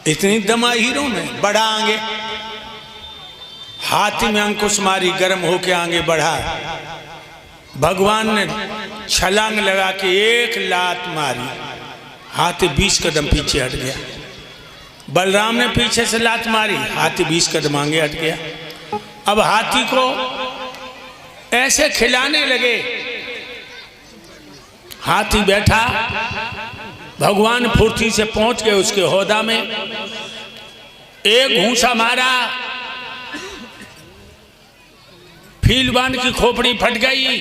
इतनी दमा हीरो में बढ़ा आगे, हाथी में अंकुश मारी, गर्म होके आगे बढ़ा। भगवान ने छलांग लगा के एक लात मारी, हाथी 20 कदम पीछे हट गया। बलराम ने पीछे से लात मारी, हाथी 20 कदम आगे हट गया। अब हाथी को ऐसे खिलाने लगे, हाथी बैठा, भगवान फुर्ती से पहुंच गए उसके हौदा में, एक घूंसा मारा, फीलवान की खोपड़ी फट गई।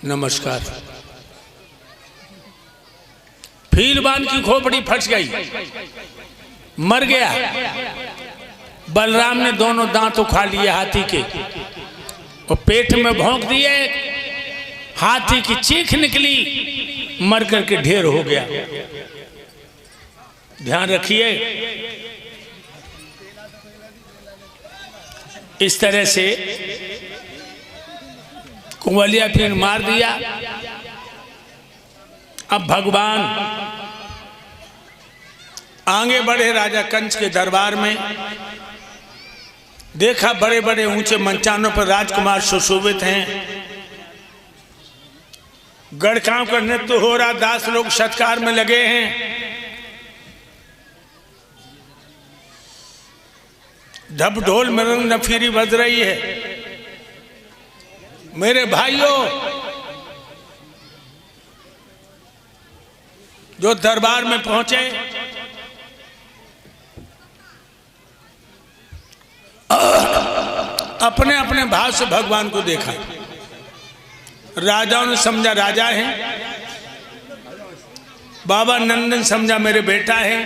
नमस्कार। फीलवान की खोपड़ी फट गई, मर गया। बलराम ने दोनों दांत उखा लिए हाथी के और पेट में भोंक दिए, हाथी की चीख निकली, मर करके ढेर हो गया। ध्यान रखिए, इस तरह से कुंवलिया फिर मार दिया। अब भगवान आगे बढ़े राजा कंस के दरबार में, देखा बड़े बड़े ऊंचे मंचानों पर राजकुमार सुशोभित हैं, गढ़काम का नृत्य हो रहा, दास लोग सत्कार में लगे हैं। ढप ढोल मृदंग नफीरी बज रही है। मेरे भाइयों, जो दरबार में पहुंचे, अपने अपने भाव से भगवान को देखा। राजाओं ने समझा राजा है, बाबा नंदन समझा मेरे बेटा है,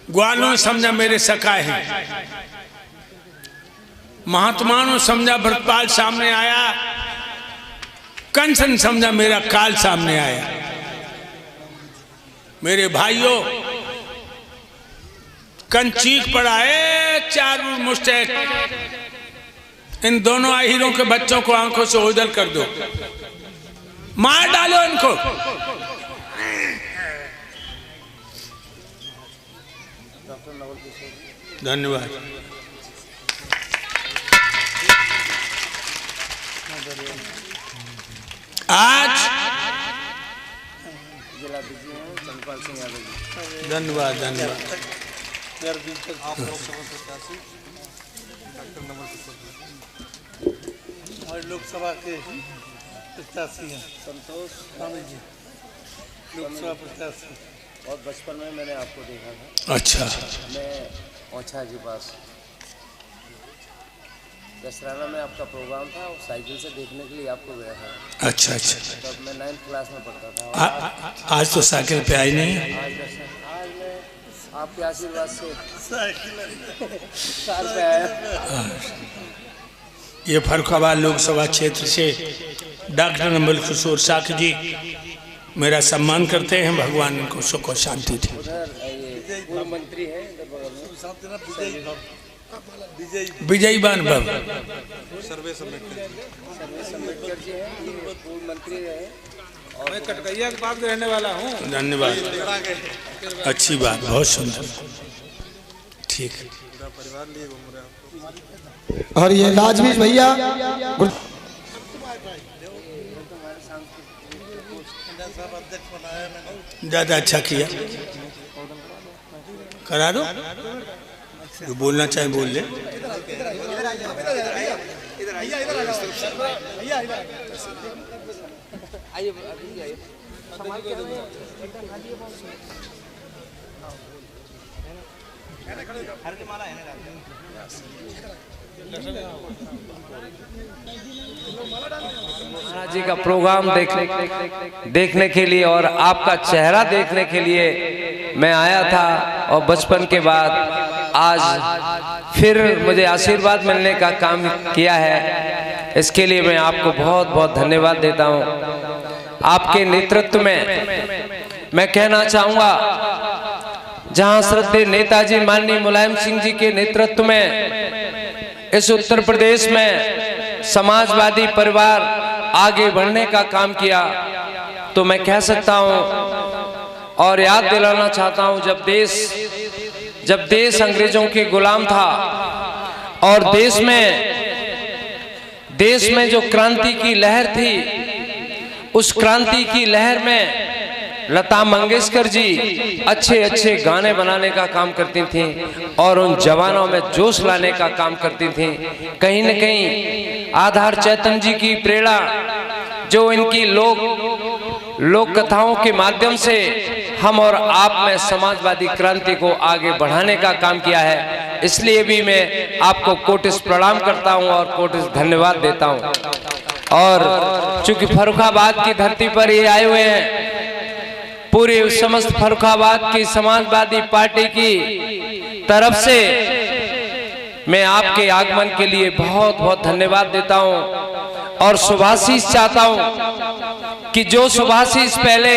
ग्वालों ने समझा मेरे सखा है, महात्माओं ने समझा भरतपाल सामने आया, कंस ने समझा मेरा काल सामने आया। मेरे भाइयों, कंस चीख पड़ा है, चार मुस्टैक, इन दोनों आहिरों के बच्चों को आंखों से ओझल कर दो, मार डालो इनको। धन्यवाद। आज धन्यवाद धन्यवाद। और लोकसभा के प्रत्याशी हैं संतोष स्वामी जी, लोकसभा प्रत्याशी। और बचपन में मैंने आपको देखा था। अच्छा। मैं ओछा जी पास दशहरा में आपका प्रोग्राम था, और साइकिल से देखने के लिए आपको गया था। अच्छा अच्छा। तब मैं 9th क्लास में पढ़ता था। आज तो साइकिल पे आई नहीं। आज मैं आपके आशीर्वाद से कार पे आया। ये फर्रुखाबाद लोकसभा क्षेत्र से डॉक्टर नवल किशोर साख जी मेरा सम्मान करते हैं, भगवान इनको सुख और शांति थी। उधर ये पूर्व मंत्री है विजयी बान भव सर्वे समेत जी है, पूर्व मंत्री रहे। और मैं कटकैया के पास रहने वाला हूँ। धन्यवाद, अच्छी बात, बहुत सुंदर, ठीक है। परिवार लिए घूम रहे हैं। और ये राजवीर भैया ज्यादा अच्छा किया, करा दो, जो बोलना चाहे बोल ले। महाराज जी का प्रोग्राम देखने के लिए और आपका चेहरा देखने के लिए मैं आया था, और बचपन के बाद आज फिर मुझे आशीर्वाद मिलने का काम किया है। इसके लिए मैं आपको बहुत बहुत धन्यवाद देता हूं। आपके नेतृत्व में मैं कहना चाहूँगा, जहां श्रद्धेय नेताजी माननीय मुलायम सिंह जी के नेतृत्व में इस उत्तर प्रदेश में समाजवादी परिवार आगे बढ़ने का काम किया, तो मैं कह सकता हूं और याद दिलाना चाहता हूं, जब देश अंग्रेजों के गुलाम था और देश में जो क्रांति की लहर थी, उस क्रांति की लहर में लता मंगेशकर जी अच्छे गाने बनाने का काम करती थीं और उन जवानों में जोश लाने का काम करती थीं। कहीं न कहीं आधार चैतन्य जी की प्रेरणा, जो इनकी लोक कथाओं के माध्यम से हम और आप में समाजवादी क्रांति को आगे बढ़ाने का काम किया है। इसलिए भी मैं आपको कोटिस प्रणाम करता हूं और कोटिस धन्यवाद देता हूं। और चूंकि फर्रुखाबाद की धरती पर ये आए हुए हैं, पूरे समस्त फर्रुखाबाद की समाजवादी पार्टी की तरफ से मैं आपके आगमन के लिए बहुत बहुत धन्यवाद देता हूं और शुभाशीष चाहता हूं कि जो शुभाशीष पहले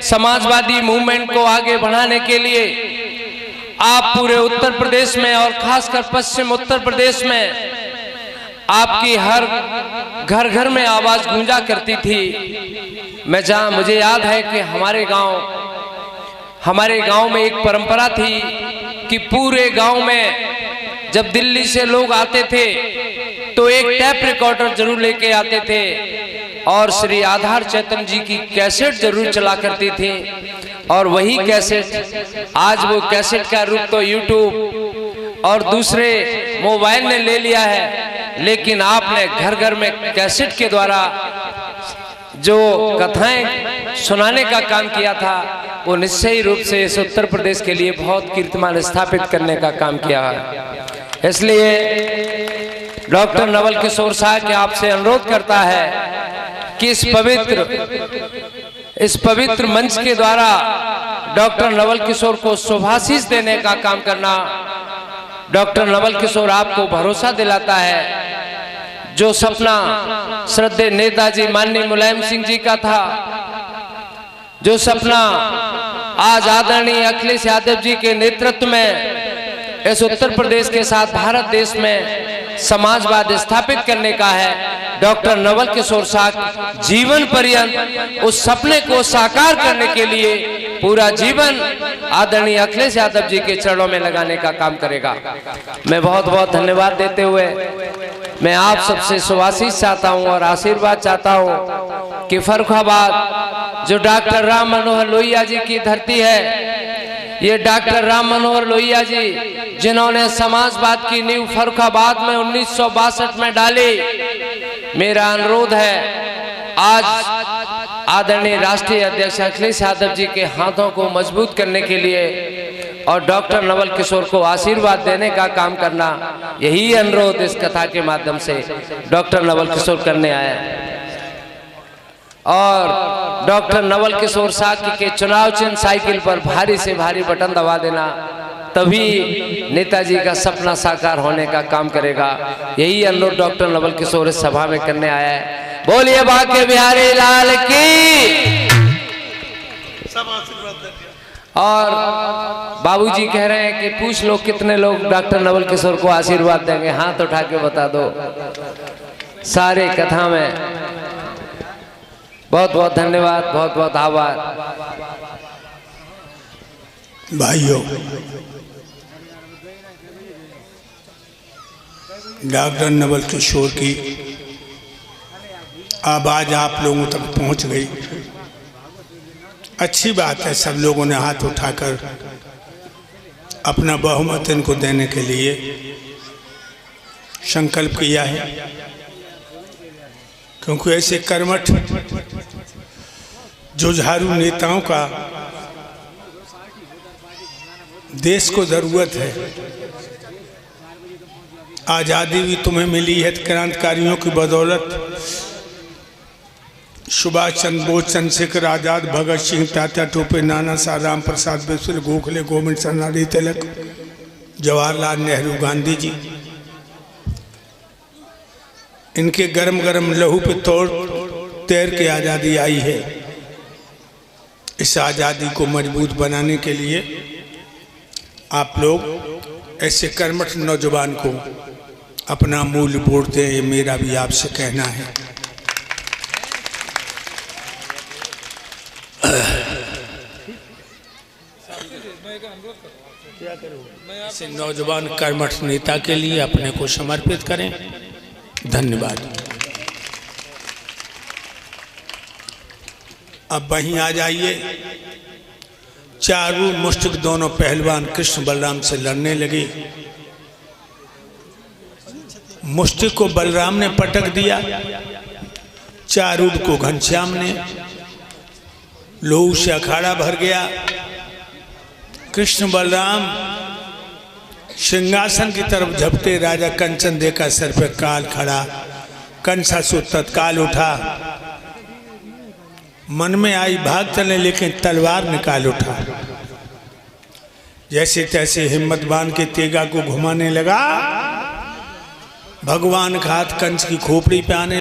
समाजवादी मूवमेंट को आगे बढ़ाने के लिए आप पूरे उत्तर प्रदेश में और खासकर पश्चिम उत्तर प्रदेश में आपकी हर घर में आवाज गूंजा करती थी। मुझे याद है कि हमारे गांव में एक परंपरा थी कि पूरे गांव में जब दिल्ली से लोग आते थे तो एक टेप रिकॉर्डर जरूर लेके आते थे और श्री आधार चैतन्य जी की कैसेट जरूर चला करती थी। और वही कैसेट, आज वो कैसेट का रूप तो यूट्यूब और दूसरे मोबाइल ने ले लिया है, लेकिन आपने घर घर में कैसेट के द्वारा जो कथाएं सुनाने का काम किया था, वो निश्चयी रूप से इस उत्तर प्रदेश के लिए बहुत कीर्तिमान स्थापित करने का काम किया है। इसलिए डॉक्टर नवल किशोर साहब के आपसे अनुरोध करता है कि इस पवित्र मंच के द्वारा डॉक्टर नवल किशोर को शुभाशीष देने का काम करना। डॉक्टर नवल किशोर आपको भरोसा दिलाता है, जो सपना श्रद्धेय नेताजी माननीय मुलायम सिंह जी का था, जो सपना आज आदरणीय अखिलेश यादव जी के नेतृत्व में इस उत्तर प्रदेश के साथ भारत देश में समाजवाद स्थापित करने का है, डॉक्टर नवल किशोर साहब जीवन पर्यंत उस सपने को साकार करने के लिए पूरा जीवन आदरणीय अखिलेश यादव जी के चरणों में लगाने का काम करेगा। मैं बहुत बहुत धन्यवाद देते हुए मैं आप सबसे शुभाशीष चाहता हूं और आशीर्वाद चाहता हूं कि फर्रुखाबाद जो डॉक्टर राम मनोहर लोहिया जी की धरती है, ये डॉक्टर राम मनोहर लोहिया जी जिन्होंने समाजवाद की नींव फर्रुखाबाद में 1962 में डाली, मेरा अनुरोध है आज आदरणीय राष्ट्रीय अध्यक्ष अखिलेश यादव जी के हाथों को मजबूत करने के लिए और डॉक्टर नवल किशोर को आशीर्वाद देने का काम करना, यही अनुरोध इस कथा के माध्यम से डॉक्टर नवल किशोर करने आया। और डॉक्टर नवल किशोर साहब के चुनाव चिन्ह साइकिल पर भारी से भारी बटन दबा देना, तभी नेताजी का सपना साकार होने का काम करेगा। यही अनुरोध डॉक्टर नवल किशोर इस सभा में करने आया है। बोलिए बांके बिहारी लाल की। सब आशीर्वाद देते। और बाबूजी कह रहे हैं कि पूछ लो कितने लोग डॉक्टर नवल किशोर को आशीर्वाद देंगे, हाथ उठा के बता दो। सारे कथा में बहुत बहुत धन्यवाद, बहुत बहुत आभार। भाइयों, डॉक्टर नवल किशोर की आवाज आप लोगों तक पहुंच गई, अच्छी बात है। सब लोगों ने हाथ उठाकर अपना बहुमत इनको देने के लिए संकल्प किया है, क्योंकि ऐसे कर्मठ जुझारू नेताओं का देश को जरूरत है। आज़ादी भी तुम्हें मिली है क्रांतिकारियों की बदौलत। सुभाष चंद्र बोस, चंद्रशेखर आजाद, भगत सिंह, तात्या टोपे, नाना साहब, राम प्रसाद बिस्मिल, गोखले, गोविंद सरनारी, तिलक, जवाहरलाल नेहरू, गांधी जी, इनके गरम गरम लहू पे तैर के आज़ादी आई है। इस आज़ादी को मजबूत बनाने के लिए आप लोग ऐसे कर्मठ नौजवान को अपना मूल्य वोट दें, ये मेरा भी आपसे कहना है। ऐसे नौजवान कर्मठ नेता के लिए अपने को समर्पित करें। धन्यवाद। अब वहीं आ जाइए। चारू मुष्टिक दोनों पहलवान कृष्ण बलराम से लड़ने लगे। मुष्टिक को बलराम ने पटक दिया, चारूड को घनश्याम ने। लोहू से अखाड़ा भर गया। कृष्ण बलराम सिंहासन की तरफ झपटे। राजा कंचन देखा सर पे काल खड़ा। कंसासुर तत्काल उठा। मन में आई भाग चले, लेकिन तलवार निकाल उठा। जैसे तैसे हिम्मत बांध के तेगा को घुमाने लगा। भगवान का हाथ कंस की खोपड़ी पे आने